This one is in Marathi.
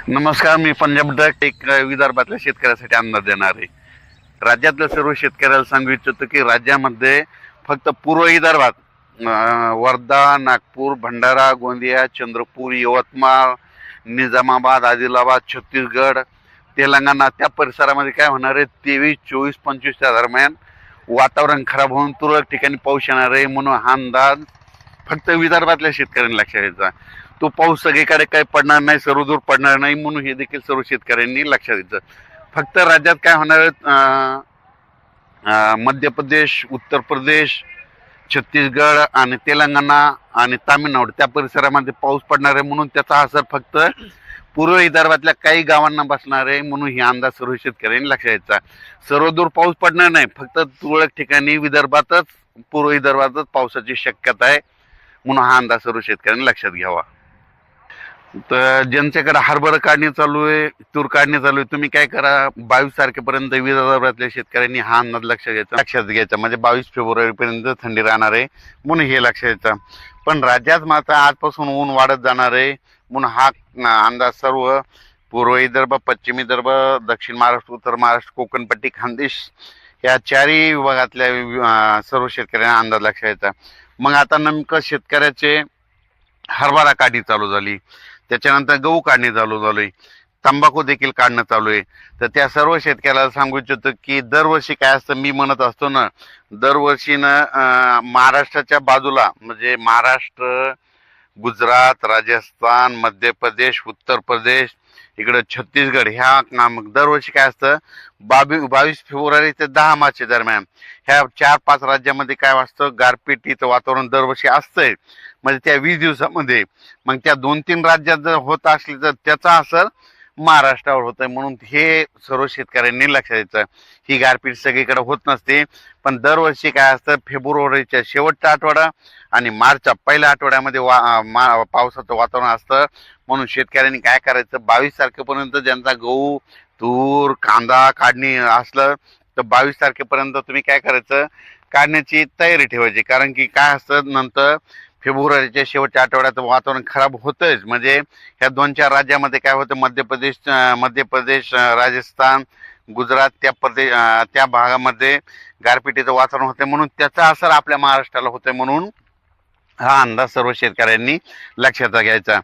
नमस्कार, मी पंजाब डक एक विदर्भातल्या शेतकऱ्यासाठी अंदाज देणार आहे. राज्यातल्या सर्व शेतकऱ्याला सांगू इच्छितो की राज्यामध्ये फक्त पूर्व विदर्भात वर्धा, नागपूर, भंडारा, गोंदिया, चंद्रपूर, यवतमाळ, निजामाबाद, आदिलाबाद, छत्तीसगड, तेलंगणा त्या परिसरामध्ये काय होणार आहे, 23, 24, 25 दरम्यान वातावरण खराब होऊन तुरळक ठिकाणी पाऊस येणार आहे. म्हणून हा अंदाज फक्त विदर्भातल्या शेतकऱ्यांनी लक्षात घ्यायचा. तो पाऊस सगळीकडे काही पडणार नाही, सर्वदूर पडणार नाही, म्हणून हे देखील सर्व शेतकऱ्यांनी लक्षात घ्यायचं. फक्त राज्यात काय होणार आहे, मध्य प्रदेश, उत्तर प्रदेश, छत्तीसगड आणि तेलंगणा आणि तामिळनाडू त्या परिसरामध्ये पाऊस पडणार आहे. म्हणून त्याचा असर फक्त पूर्व विदर्भातल्या काही गावांना बसणार आहे. म्हणून ही अंदाज सर्व शेतकऱ्यांनी लक्षात घ्यायचा. सर्वदूर पाऊस पडणार नाही, फक्त तुरळक ठिकाणी विदर्भातच, पूर्व विदर्भातच पावसाची शक्यता आहे. म्हणून हा अंदाज सर्व शेतकऱ्यांनी लक्षात घ्यावा. तर ज्यांच्याकडे हरभरा काढणी चालू आहे, तूर काढणी चालू आहे, तुम्ही काय करा, 22 तारखेपर्यंत विदर्भातल्या शेतकऱ्यांनी हा अंदाज लक्षात घ्यायचा. म्हणजे 22 फेब्रुवारीपर्यंत थंडी राहणार आहे, म्हणून हे लक्षात घ्यायचं. पण राज्यात मात्र आजपासून ऊन वाढत जाणार आहे. म्हणून हा अंदाज सर्व पूर्व विदर्भ, पश्चिम विदर्भ, दक्षिण महाराष्ट्र, उत्तर महाराष्ट्र, कोकणपट्टी, खानदेश या चारही विभागातल्या सर्व शेतकऱ्यांना अंदाज लक्षात घ्यायचा. मग आता नेमकं शेतकऱ्याचे हरभरा काढणी चालू झाली, त्याच्यानंतर गहू काढणी चालू झाली, तंबाखू देखील काढणं चालू आहे. तर त्या सर्व शेतकऱ्याला सांगू इच्छितो की दरवर्षी काय असतं, मी म्हणत असतो ना, दरवर्षी महाराष्ट्राच्या बाजूला म्हणजे महाराष्ट्र, गुजरात, राजस्थान, मध्य प्रदेश, उत्तर प्रदेश, इकडं छत्तीसगड ह्या दरवर्षी काय असतं, 22 फेब्रुवारी ते 10 मार्च दरम्यान ह्या 4-5 राज्यामध्ये काय असतं, गारपिटीचं वातावरण दरवर्षी असतंय. म्हणजे त्या 20 दिवसामध्ये मग त्या 2-3 राज्यात जर होत असली तर त्याचा असर महाराष्ट्रावर होत आहे. म्हणून हे सर्व शेतकऱ्यांनी लक्षात द्यायचं. ही गारपीट सगळीकडे होत नसते, पण दरवर्षी काय असतं, फेब्रुवारीच्या शेवटचा आठवडा आणि मार्चच्या पहिल्या आठवड्यामध्ये पावसाचं वातावरण असतं. म्हणून शेतकऱ्यांनी काय करायचं, 22 तारखेपर्यंत ज्यांचा गहू, तूर, कांदा काढणी असलं तर 22 तारखेपर्यंत तुम्ही काय करायचं, काढण्याची तयारी ठेवायची. कारण की काय असतं, नंतर फेब्रुवारीच्या शेवटच्या आठवड्यात वातावरण खराब होतंच. म्हणजे ह्या 2-4 राज्यामध्ये काय होतं, मध्य प्रदेश, राजस्थान, गुजरात त्या भागामध्ये गारपिटीचं वातावरण होतं. म्हणून त्याचा असर आपल्या महाराष्ट्राला होतोय. म्हणून हा अंदाज सर्व शेतकऱ्यांनी लक्षात घ्यायचा.